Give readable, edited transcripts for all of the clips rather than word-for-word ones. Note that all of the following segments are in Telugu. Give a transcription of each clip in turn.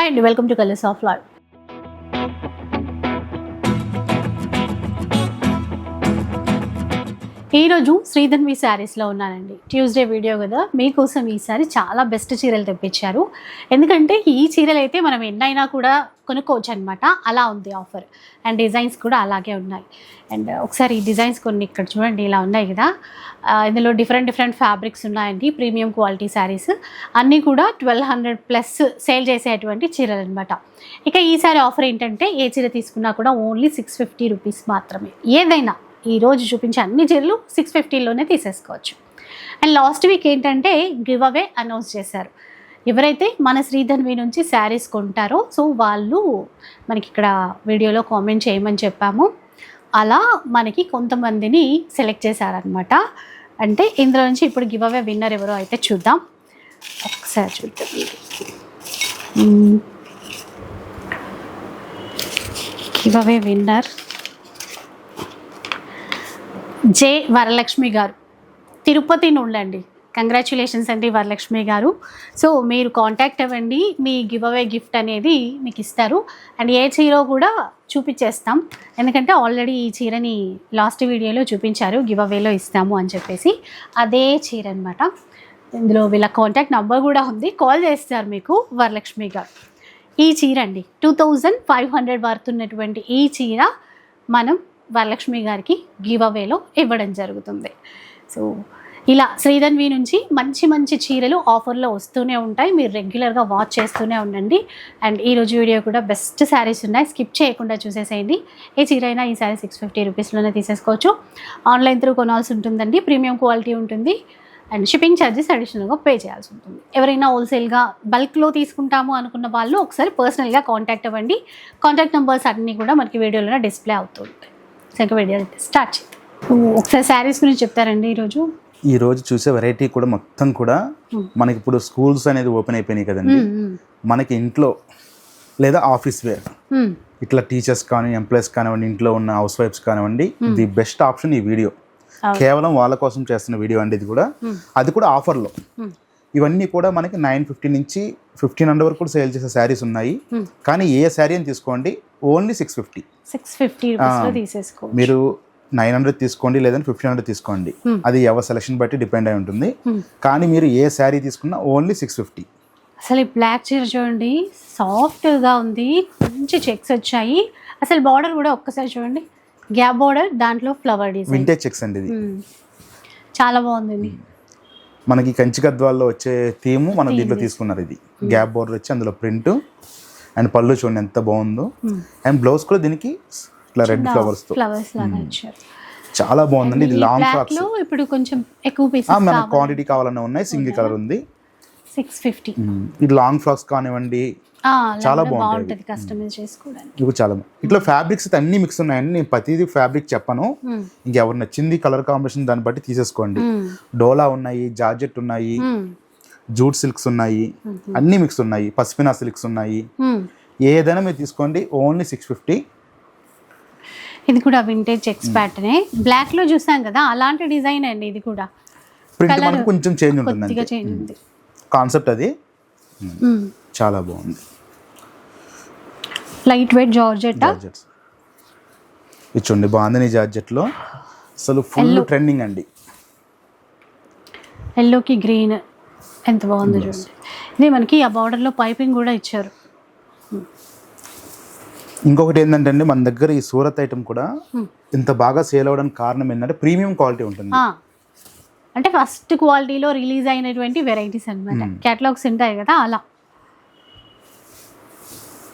హాయ్ అండి, welcome to colours of life. ఈరోజు శ్రీధన్వి శారీస్లో ఉన్నానండి. ట్యూస్డే వీడియో కదా, మీకోసం ఈసారి చాలా బెస్ట్ చీరలు తెప్పించారు. ఎందుకంటే ఈ చీరలు అయితే మనం ఎన్నైనా కూడా కొనుక్కోవచ్చు అనమాట, అలా ఉంది ఆఫర్. అండ్ డిజైన్స్ కూడా అలాగే ఉన్నాయి. అండ్ ఒకసారి ఈ డిజైన్స్ కొన్ని ఇక్కడ చూడండి, ఇలా ఉన్నాయి కదా. ఇందులో డిఫరెంట్ ఫ్యాబ్రిక్స్ ఉన్నాయండి. ప్రీమియం క్వాలిటీ శారీస్ అన్నీ కూడా 1200+ సేల్ చేసేటువంటి చీరలు అనమాట. ఇక ఈసారి ఆఫర్ ఏంటంటే, ఏ చీర తీసుకున్నా కూడా ఓన్లీ 650 రూపీస్ మాత్రమే. ఏదైనా ఈరోజు చూపించే అన్ని చీరలు 650లోనే తీసేసుకోవచ్చు. అండ్ లాస్ట్ వీక్ ఏంటంటే గివ్ అవే అనౌన్స్ చేశారు. ఎవరైతే మన శ్రీధన్వి నుంచి శారీస్ కొంటారో సో వాళ్ళు మనకి ఇక్కడ వీడియోలో కామెంట్ చేయమని చెప్పాము. అలా మనకి కొంతమందిని సెలెక్ట్ చేశారనమాట. అంటే ఇందులో నుంచి ఇప్పుడు గివ్ అవే విన్నర్ ఎవరో అయితే చూద్దాం. ఒకసారి చూద్దాం. గివ్ అవే విన్నర్ జే వరలక్ష్మి గారు, తిరుపతి నుండి అండి. కంగ్రాచ్యులేషన్స్ అండి వరలక్ష్మి గారు. సో మీరు కాంటాక్ట్ అవ్వండి, మీ గివ్ అవే గిఫ్ట్ అనేది మీకు ఇస్తారు. అండ్ ఏ చీర కూడా చూపించేస్తాం, ఎందుకంటే ఆల్రెడీ ఈ చీరని లాస్ట్ వీడియోలో చూపించారు, గివ్ అవేలో ఇస్తాము అని చెప్పేసి. అదే చీర అనమాట. ఇందులో వీళ్ళ కాంటాక్ట్ నెంబర్ కూడా ఉంది, కాల్ చేస్తారు మీకు వరలక్ష్మి గారు. ఈ చీర అండి 2500 పడుతున్నటువంటి ఈ చీర మనం వరలక్ష్మి గారికి గివ్ అవేలో ఇవ్వడం జరుగుతుంది. సో ఇలా శ్రీధన్వి నుంచి మంచి మంచి చీరలు ఆఫర్లో వస్తూనే ఉంటాయి. మీరు రెగ్యులర్గా వాచ్ చేస్తూనే ఉండండి. అండ్ ఈరోజు వీడియో కూడా బెస్ట్ శారీస్ ఉన్నాయి, స్కిప్ చేయకుండా చూసేసేయండి. ఏ చీర అయినా ఈ శారీ 650 రూపీస్లోనే తీసేసుకోవచ్చు. ఆన్లైన్ త్రూ కొనాల్సి ఉంటుందండి, ప్రీమియం క్వాలిటీ ఉంటుంది. అండ్ షిప్పింగ్ ఛార్జెస్ అడిషనల్గా పే చేయాల్సి ఉంటుంది. ఎవరైనా హోల్సేల్గా బల్క్లో తీసుకుంటాము అనుకున్న వాళ్ళు ఒకసారి పర్సనల్గా కాంటాక్ట్ అవ్వండి. కాంటాక్ట్ నెంబర్స్ అన్నీ కూడా మనకి వీడియోలో డిస్ప్లే అవుతుంది. వీడియో స్టార్ట్ చేద్దాం. ఒకసారి శారీస్ గురించి చెప్తారండి. ఈరోజు చూసే వెరైటీ కూడా మొత్తం కూడా మనకి ఇప్పుడు స్కూల్స్ అనేది ఓపెన్ అయిపోయినాయి కదండి. మనకి ఇంట్లో లేదా ఆఫీస్ వేర్ ఇట్లా టీచర్స్ కానీ ఎంప్లాయీస్ కానివ్వండి, ఇంట్లో ఉన్న హౌస్ వైఫ్స్ కానివ్వండి, ది బెస్ట్ ఆప్షన్ ఈ వీడియో. కేవలం వాళ్ళ కోసం చేస్తున్న వీడియో అండి ఇది కూడా. అది కూడా ఆఫర్లో. ఇవన్నీ కూడా మనకి 950 నుంచి 1500 వరకు కూడా సేల్ చేసే శారీస్ ఉన్నాయి. కానీ ఏ శారీ అని తీసుకోండి ఓన్లీ 650 తీసేసుకో. మీరు 900 తీసుకోండి లేదంటే 1500 తీసుకోండి, అది ఎవరి సెలక్షన్ బట్టి డిపెండ్ అయి ఉంటుంది. కానీ మీరు ఏ శారీ తీసుకున్నా ఓన్లీ 650. అసలు ఈ బ్లాక్ చీర చూడండి, సాఫ్ట్గా ఉంది, మంచి చెక్స్ వచ్చాయి. అసలు బార్డర్ కూడా ఒక్కసారి చూడండి, గ్యాప్ బార్డర్, దాంట్లో ఫ్లవర్ డిజైన్, వింటేజ్ చెక్స్ అండి. ఇది చాలా బాగుంది. మనకి కంచి గద్వాల్లో వచ్చే థీము మనం దీంట్లో తీసుకున్నారు. ఇది గ్యాప్ బోర్డర్ వచ్చి అందులో ప్రింట్ అండ్ పళ్ళు చూడండి ఎంత బాగుందో. అండ్ బ్లౌజ్ కూడా దీనికి ఇట్లా రెడ్ ఫ్లవర్స్ లాగా ఇచ్చారు, చాలా బాగుందండి. ఇది లాంగ్ ఫ్రాక్స్. ఇప్పుడు కొంచెం ఎక్కువ పీసెస్ మనకి క్వాంటిటీ కావాలన్నా ఉన్నాయి. సింగిల్ కలర్ ఉంది, 650. ఇది లాంగ్ ఫ్రాక్స్ కానివ్వండి, చాలా బాగుంటుంది కస్టమైజ్ చేసుకోవడానికి. ఇవి చాలా ఇట్లా ఫ్యాబ్రిక్స్ అన్ని మిక్స్ ఉన్నాయండి. నేను ప్రతిదీ ఫ్యాబ్రిక్ చెప్పను, ఇంకెవరు నచ్చింది కలర్ కాంబినేషన్ దాన్ని బట్టి తీసేసుకోండి. డోలా ఉన్నాయి, జార్జెట్ ఉన్నాయి, జూట్ సిల్క్స్ ఉన్నాయి, అన్ని మిక్స్ ఉన్నాయి, పసిపినా సిల్క్స్ ఉన్నాయి. ఏదైనా మీరు తీసుకోండి ఓన్లీ 650. ఇది కూడా వింటేజ్ చెక్స్ ప్యాటర్న్, బ్లాక్ లో చూసాం కదా అలాంటి డిజైన్ అండి. ఇది కూడా ప్రింట్ కొంచెం చేంజ్ ఉంటుంది, కాన్సెప్ట్ అది చాలా బాగుంది. లైట్ వెయిట్ జార్జెట్ ఇది చూడండి, బాందిని జార్జెట్ లో అసలు ఫుల్ ట్రెండింగ్ అండి. ఎల్లోకి గ్రీన్ ఎంత బాగుంది చూడండి. ఇది మనకి ఆ బార్డర్ లో పైపింగ్ కూడా ఇచ్చారు. ఇంకొకటి ఏంటంటే అండి, మన దగ్గర ఈ సూరత్ ఐటమ్ కూడా ఇంత బాగా సేల్ అవ్వడానికి కారణం ఏంటంటే ప్రీమియం క్వాలిటీ ఉంటుంది. అంటే ఫస్ట్ క్వాలిటీలో రిలీజ్ అయినటువంటి వెరైటీస్ అనమాట. క్యాటలాగ్స్ ఉంటాయి కదా అలా.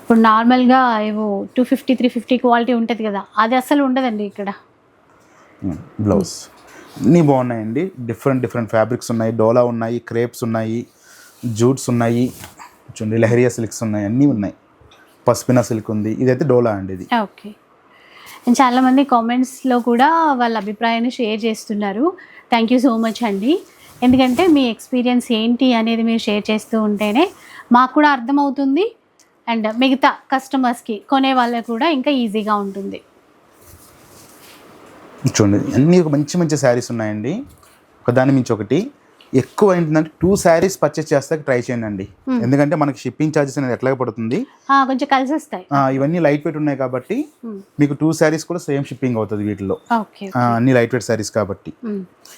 ఇప్పుడు నార్మల్గా ఏవో 250, 350 క్వాలిటీ ఉంటుంది కదా, అది అసలు ఉండదండి ఇక్కడ. బ్లౌజ్ అన్నీ బాగున్నాయండి. డిఫరెంట్ ఫ్యాబ్రిక్స్ ఉన్నాయి, డోలా ఉన్నాయి, క్రేప్స్ ఉన్నాయి, జూట్స్ ఉన్నాయి, చూడండి లెహరియా సిల్క్స్ ఉన్నాయి, అన్నీ ఉన్నాయి. పసిపినా సిల్క్ ఉంది, ఇదైతే డోలా అండి ఇది. ఓకే. చాలామంది కామెంట్స్లో కూడా వాళ్ళ అభిప్రాయాన్ని షేర్ చేస్తున్నారు. థ్యాంక్ యూ సో మచ్ అండి. ఎందుకంటే మీ ఎక్స్పీరియన్స్ ఏంటి అనేది మీరు షేర్ చేస్తూ ఉంటేనే మాకు కూడా అర్థమవుతుంది. అండ్ మిగతా కస్టమర్స్కి కొనే వాళ్ళకి కూడా ఇంకా ఈజీగా ఉంటుంది. చూడండి అన్నీ మంచి శారీస్ ఉన్నాయండి, ఒకదాని మించి ఒకటి. ఎక్కువ ఏంటంటే 2 శారీస్ పర్చేస్ చేస్తే ట్రై చేయండి. ఎందుకంటే మనకి షిప్పింగ్ ఛార్జెస్ అనేది ఎట్లాగ పడుతుంది, కొంచెం కలిసి వస్తాయి. ఇవన్నీ లైట్ వెయిట్ ఉన్నాయి కాబట్టి మీకు 2 శారీస్ కూడా సేమ్ షిప్పింగ్ అవుతుంది వీటిలో. అన్ని లైట్ వెయిట్ శారీస్ కాబట్టి.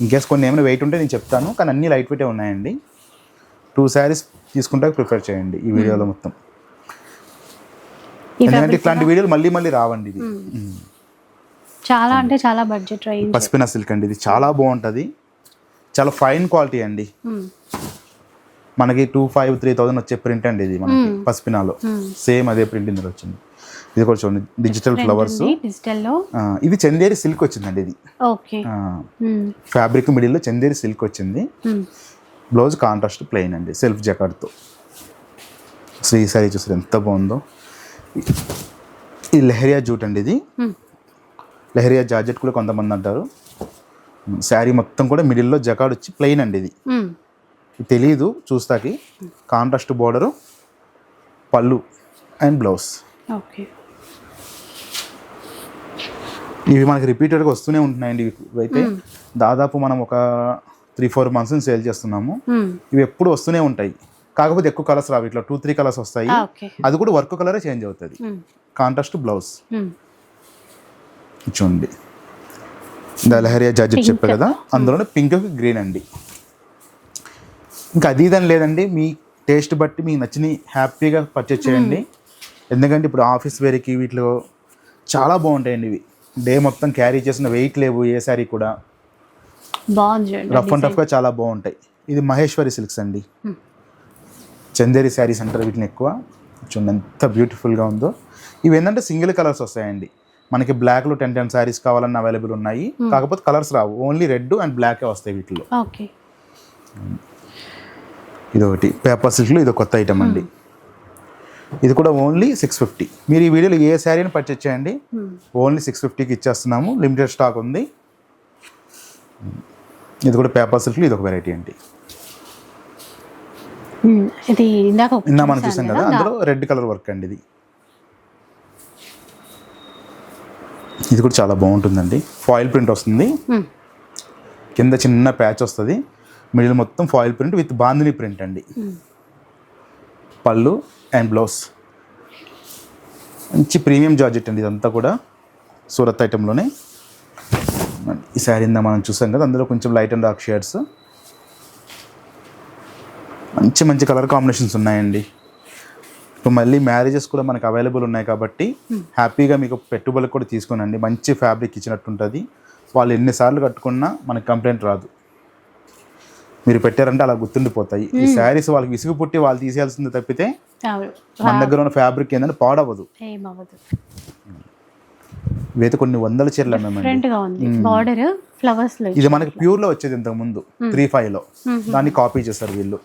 ఇన్ కేస్ కొన్ని ఏమైనా వెయిట్ ఉంటే నేను చెప్తాను, కానీ అన్ని లైట్ వెయిటే ఉన్నాయండి. 2 శారీస్ తీసుకుంటే ప్రిఫర్ చేయండి ఈ వీడియోలో మొత్తం. ఎందుకంటే ఇట్లాంటి వీడియోలు మళ్ళీ మళ్ళీ రావండి. ఇది చాలా అంటే చాలా బడ్జెట్ రేంజ్. పసిపిన సిల్క్ అండి, ఇది చాలా బాగుంటుంది, చాలా ఫైన్ క్వాలిటీ అండి. మనకి 2,500-3,000 వచ్చే ప్రింట్ అండి ఇది మనకి పసిపినాలో. సేమ్ అదే ప్రింట్ ఇందులో వచ్చింది. ఇది కూడా చూడండి, డిజిటల్ ఫ్లవర్స్. ఇది చందేరి సిల్క్ వచ్చిందండి. ఇది ఫ్యాబ్రిక్ మిడిల్ లో చందేరి సిల్క్ వచ్చింది. బ్లౌజ్ కాంట్రాస్ట్ ప్లెయిన్ అండి, సెల్ఫ్ జకార్డ్తో. శ్రీ సారీ చూసారు ఎంత బాగుందో. ఇది లెహరియా జూట్ అండి. ఇది లెహరియా జార్జెట్ కూడా కొంతమంది అంటారు. శారీ మొత్తం కూడా మిడిల్లో జకార్డ్ వచ్చి ప్లెయిన్ అండి. ఇది తెలీదు చూస్తాకి. కాంట్రాస్ట్ బోర్డరు, పళ్ళు అండ్ బ్లౌజ్. ఇవి మనకి రిపీటెడ్గా వస్తూనే ఉంటున్నాయండి. ఇవైతే దాదాపు మనం ఒక 3-4 months సేల్ చేస్తున్నాము. ఇవి ఎప్పుడు వస్తూనే ఉంటాయి, కాకపోతే ఎక్కువ కలర్స్ రావు. ఇట్లా 2-3 కలర్స్ వస్తాయి. అది కూడా వర్క్ కలరే చేంజ్ అవుతుంది. కాంట్రాస్ట్ బ్లౌజ్ చూడండి. లెహరియా జార్జెట్ చెప్పే కదా, అందులోనే పింక్ గ్రీన్ అండి. ఇంకా అది ఇదని లేదండి, మీ టేస్ట్ బట్టి మీకు నచ్చిన హ్యాపీగా పర్చేస్ చేయండి. ఎందుకంటే ఇప్పుడు ఆఫీస్ వేర్కి వీటిలో చాలా బాగుంటాయండి. ఇవి డే మొత్తం క్యారీ చేసిన వెయిట్ లేవు ఏ శారీ కూడా. రఫ్ అండ్ టఫ్గా చాలా బాగుంటాయి. ఇది మహేశ్వరి సిల్క్స్ అండి. చందేరి శారీస్ అంటారు వీటిని ఎక్కువ. చూడండి ఎంత బ్యూటిఫుల్గా ఉందో. ఇవి ఏంటంటే సింగిల్ కలర్స్ వస్తాయండి. మనకి బ్లాక్లో 10 శారీస్ కావాలన్న అవైలబుల్ ఉన్నాయి, కాకపోతే కలర్స్ రావు, ఓన్లీ రెడ్ అండ్ బ్లాకే వస్తాయి వీటిలో. ఇది ఒకటి పేపర్ సిల్క్లో ఇది కొత్త ఐటమ్ అండి. ఇది కూడా ఓన్లీ 650. మీరు ఈ వీడియోలో ఏ శారీని పర్చేస్ చేయండి, ఓన్లీ 650కి ఇచ్చేస్తున్నాము. లిమిటెడ్ స్టాక్ ఉంది. ఇది కూడా పేపర్ సిల్క్లో ఇది ఒక వెరైటీ అండి. ఇది ఇందాక మనం చూసాం కదా, అందులో రెడ్ కలర్ వర్క్ అండి. ఇది కూడా చాలా బాగుంటుందండి. ఫాయిల్ ప్రింట్ వస్తుంది, కింద చిన్న ప్యాచ్ వస్తుంది, మిడిల్ మొత్తం foil print with bandhani print అండి. పళ్ళు అండ్ బ్లౌజ్. మంచి ప్రీమియం జార్జెట్ అండి ఇదంతా కూడా, సూరత్ ఐటెంలోనే. ఈ శారీ మనం చూసాం కదా, అందులో కొంచెం లైట్ అండ్ డార్క్ షేడ్స్, మంచి మంచి కలర్ కాంబినేషన్స్ ఉన్నాయండి. ఇప్పుడు మళ్ళీ మ్యారేజెస్ కూడా మనకు అవైలబుల్ ఉన్నాయి కాబట్టి హ్యాపీగా మీకు పెట్టుబడులకు కూడా తీసుకోనండి. మంచి ఫ్యాబ్రిక్ ఇచ్చినట్టు ఉంటుంది. వాళ్ళు ఎన్నిసార్లు కట్టుకున్నా మనకు కంప్లైంట్ రాదు. మీరు పెట్టారంటే అలా గుర్తుండిపోతాయి. ఈ శారీస్ వాళ్ళకి విసుగు పుట్టి వాళ్ళు తీసేయాల్సింది తప్పితే మన దగ్గర ఉన్న ఫ్యాబ్రిక్ ఏంటంటే పాడవదు. ఇవైతే కొన్ని వందల చీరలు అమ్మామండి. ఇది మనకి ప్యూర్ లో వచ్చేది ఇంతకు ముందు 3,500 దాన్ని కాపీ చేస్తారు వీళ్ళు.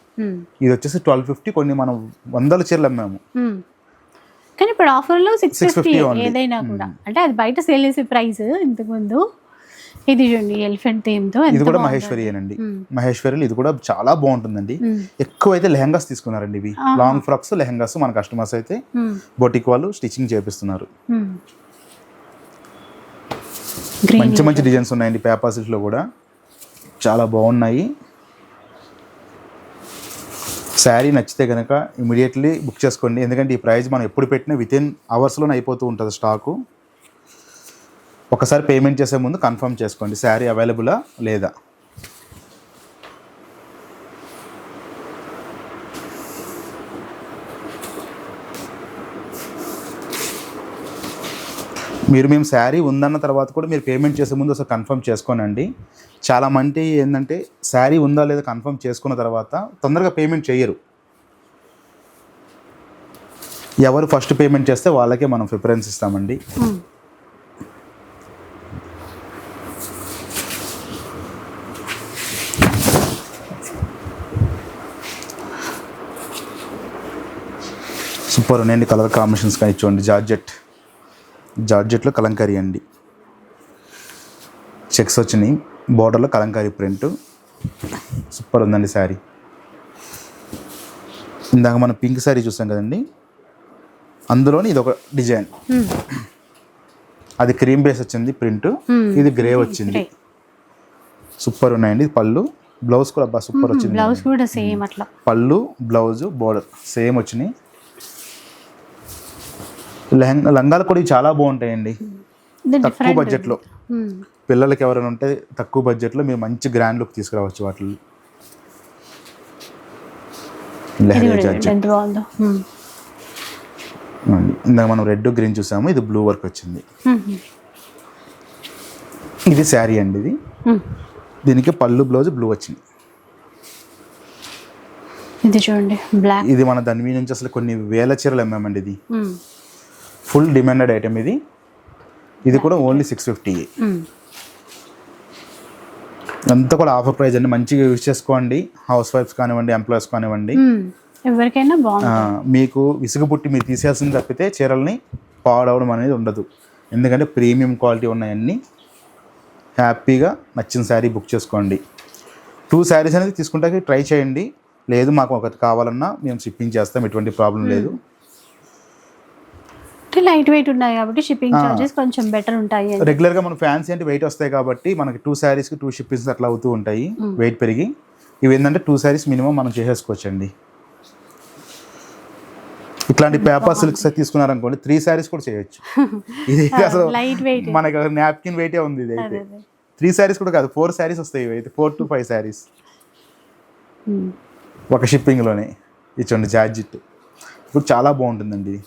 ఇది వచ్చేసి 1250. కొన్ని మనం వందల చీరలు అమ్మాము, కానీ ఇప్పుడు ఆఫర్ లో 650 ఏదైనా కూడా. అంటే అది బయట సేల్ చేసే ప్రైస్ ఇంతకు ముందు. ఇది చూడండి ఎలిఫెంట్ థీమ్ తో. ఇది కూడా మహేశ్వరియేనండి. మహేశ్వరిలో ఇది కూడా చాలా బాగుంటుందండి. ఎక్కువ అయితే లెహంగాస్ తీసుకున్నారండి. ఇవి లాంగ్ ఫ్రాక్స్ లెహంగాస్ మన కస్టమర్స్ అయితే బొటిక్ వాళ్ళు స్టిచ్చింగ్ చేపిస్తున్నారు. మంచి మంచి డిజైన్స్ ఉన్నాయండి. పేపర్ సిల్క్లో కూడా చాలా బాగున్నాయి. శారీ నచ్చితే కనుక ఇమీడియట్లీ బుక్ చేసుకోండి. ఎందుకంటే ఈ ప్రైస్ మనం ఎప్పుడు పెట్టినా వితిన్ అవర్స్లోనే అయిపోతూ ఉంటుంది స్టాకు. ఒకసారి పేమెంట్ చేసే ముందు కన్ఫర్మ్ చేసుకోండి శారీ అవైలబులా లేదా. మేము శారీ ఉందన్న తర్వాత కూడా మీరు పేమెంట్ చేసే ముందు ఒకసారి కన్ఫర్మ్ చేసుకోనండి. చాలా మంది ఏంటంటే శారీ ఉందా లేదా కన్ఫర్మ్ చేసుకున్న తర్వాత తొందరగా పేమెంట్ చేయరు. ఎవరు ఫస్ట్ పేమెంట్ చేస్తే వాళ్ళకే మనం ప్రిఫరెన్స్ ఇస్తామండి. సూపర్ ఉన్నాయండి కలర్ కాంబినేషన్స్. కానీ చూడండి జార్జెట్లో కలంకారీ అండి. చెక్స్ వచ్చినాయి, బార్డర్లో కలంకారీ ప్రింట్. సూపర్ ఉందండి శారీ. ఇందాక మనం పింక్ శారీ చూసాం కదండి, అందులోని ఇది ఒక డిజైన్. అది క్రీమ్ బేస్ వచ్చింది ప్రింట్, ఇది గ్రే వచ్చింది. సూపర్ ఉన్నాయండి. పళ్ళు బ్లౌజ్ కూడా బా సూపర్ వచ్చింది. బ్లౌజ్ కూడా సేమ్ అట్లా పళ్ళు బ్లౌజ్ బోర్డర్ సేమ్ వచ్చినాయి. లంగాలు కూడా ఇవి చాలా బాగుంటాయండి. తక్కువ బడ్జెట్లో పిల్లలకి ఎవరైనా ఉంటే తక్కువ బడ్జెట్లో మీరు మంచి గ్రాండ్ లుక్ తీసుకురావచ్చు వాటిలో. ఇందాక మనం రెడ్ గ్రీన్ చూసాము, ఇది బ్లూ వర్క్ వచ్చింది. ఇది శారీ అండి, ఇది దీనికి పళ్ళు బ్లౌజ్ బ్లూ వచ్చింది. ఇది చూడండి బ్లాక్. ఇది మన దాని నుంచి అసలు కొన్ని వేల చీరలు అమ్మామండి. ఇది ఫుల్ డిమాండెడ్ ఐటమ్. ఇది కూడా ఓన్లీ 650. అంతా కూడా ఆఫర్ ప్రైస్ అండి. మంచిగా యూజ్ చేసుకోండి, హౌస్ వైఫ్స్ కానివ్వండి, ఎంప్లాయీస్ కానివ్వండి, ఎవరికైనా బాగుంటుంది. మీకు విసుగు పుట్టి మీరు తీసేయాల్సింది తప్పితే చీరల్ని పాడవడం అనేది ఉండదు. ఎందుకంటే ప్రీమియం క్వాలిటీ ఉన్నాయన్నీ. హ్యాపీగా నచ్చిన శారీ బుక్ చేసుకోండి. 2 శారీస్ అనేది తీసుకుంటే ట్రై చేయండి. లేదు మాకు ఒకటి కావాలన్నా మేము షిప్పింగ్ చేస్తాం, ఎటువంటి ప్రాబ్లం లేదు. లైట్ వెయిట్ ఉన్నాయి కాబట్టి షిప్పింగ్ చార్జెస్ కొంచెం బెటర్ ఉంటాయి. రెగ్యులర్గా మనం ఫ్యాన్సీ అంటే వెయిట్ వస్తాయి కాబట్టి మనకి 2 శారీస్కి 2 షిప్పింగ్స్ అట్లా అవుతూ ఉంటాయి వెయిట్ పెరిగి. ఇవి ఏంటంటే 2 శారీస్ మినిమం మనం చేసేసుకోవచ్చండి. ఇట్లాంటి పేపర్ సిల్క్స్ తీసుకున్నారనుకోండి 3 శారీస్ కూడా చేయొచ్చు. ఇది అసలు మనకి నాప్కిన్ వెయిటే ఉంది. ఇది అయితే 3 శారీస్ కూడా కాదు, 4 శారీస్ వస్తాయి. అయితే 4 to 5 శారీస్ ఒక షిప్పింగ్లోనే. ఇచ్చండి జార్జిట్ ఇప్పుడు చాలా బాగుంటుందండి ఇది.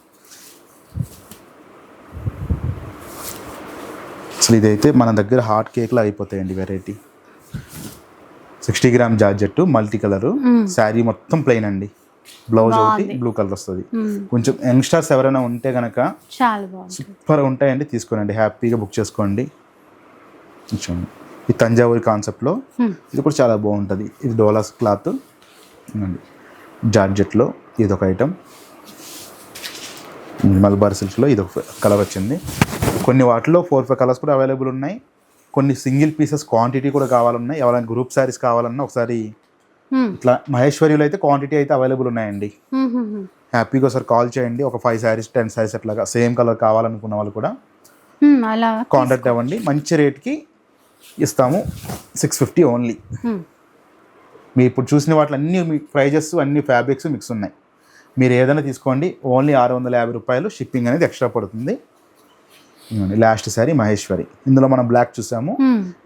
అసలు ఇదైతే మన దగ్గర హాట్ కేక్లో అయిపోతాయండి variety. 60 gram georgette multi colour, sari మొత్తం ప్లెయిన్ అండి. బ్లౌజ్ ఒకటి బ్లూ కలర్ వస్తుంది. కొంచెం యంగ్స్టర్స్ ఎవరైనా ఉంటే కనుక సూపర్ ఉంటాయండి, తీసుకోనండి, హ్యాపీగా బుక్ చేసుకోండి. చూడండి ఈ తంజావూరి కాన్సెప్ట్లో ఇది కూడా చాలా బాగుంటుంది. ఇది డోలాస్ క్లాత్ జార్జెట్లో ఇది ఒక ఐటమ్. మల్బార్ సిల్క్లో ఇది ఒక కలర్ వచ్చింది. కొన్ని వాటిలో 4-5 కలర్స్ కూడా అవైలబుల్ ఉన్నాయి. కొన్ని సింగిల్ పీసెస్ క్వాంటిటీ కూడా కావాలన్నాయి. ఎవరైనా గ్రూప్ శారీస్ కావాలన్నా ఒకసారి ఇట్లా మహేశ్వరిలో అయితే క్వాంటిటీ అయితే అవైలబుల్ ఉన్నాయండి. హ్యాపీగా ఒకసారి కాల్ చేయండి. ఒక 5 శారీస్ 10 శారీస్ అట్లాగా సేమ్ కలర్ కావాలనుకున్న వాళ్ళు కూడా కాంటాక్ట్ అవ్వండి. మంచి రేట్కి ఇస్తాము. 650 ఓన్లీ. మీరు ఇప్పుడు చూసిన వాటిలో అన్ని మీ ప్రైజెస్ అన్ని ఫ్యాబ్రిక్స్ మిక్స్ ఉన్నాయి. మీరు ఏదైనా తీసుకోండి, ఓన్లీ 650 రూపాయలు షిప్పింగ్ అనేది ఎక్స్ట్రా పడుతుంది. లాస్ట్ శారీ మహేశ్వరి, ఇందులో మనం బ్లాక్ చూసాము,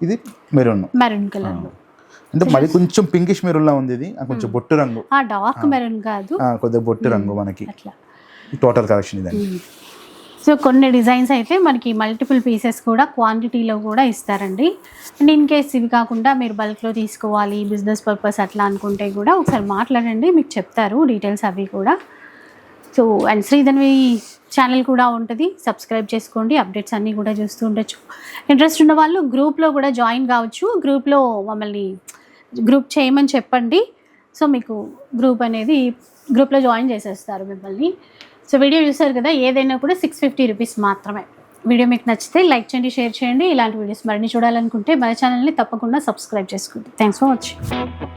ఇది మెరూన్ కలర్, అంటే మరి కొంచెం పింకిష్ మెరూన్ లా ఉంది. ఇది కొంచెం బొట్టు రంగు, డార్క్ మెరూన్ కాదు, కొద్దిగా బొట్టు రంగు. మనకి టోటల్ కలెక్షన్ ఇదండి. సో కొన్ని డిజైన్స్ అయితే మనకి మల్టిపుల్ పీసెస్ కూడా క్వాంటిటీలో కూడా ఇస్తారండి. అండ్ ఇన్ కేస్ ఇవి కాకుండా మీరు బల్క్లో తీసుకోవాలి, బిజినెస్ పర్పస్ అట్లా అనుకుంటే కూడా ఒకసారి మాట్లాడండి, మీకు చెప్తారు డీటెయిల్స్ అవి కూడా. సో అండ్ శ్రీధన్వి ఛానల్ కూడా ఉంటుంది, సబ్స్క్రైబ్ చేసుకోండి, అప్డేట్స్ అన్నీ కూడా చూస్తూ ఉండొచ్చు. ఇంట్రెస్ట్ ఉన్న వాళ్ళు గ్రూప్లో కూడా జాయిన్ కావచ్చు. గ్రూప్లో మమ్మల్ని గ్రూప్ చేయమని చెప్పండి. సో మీకు గ్రూప్లో జాయిన్ చేసేస్తారు మిమ్మల్ని. సో వీడియో చూసారు కదా, ఏదైనా కూడా 650 రూపీస్ మాత్రమే. వీడియో మీకు నచ్చితే లైక్ చేయండి, షేర్ చేయండి. ఇలాంటి వీడియోస్ మరిన్ని చూడాలనుకుంటే మన ఛానల్ని తప్పకుండా సబ్స్క్రైబ్ చేసుకోండి. Thanks for watching.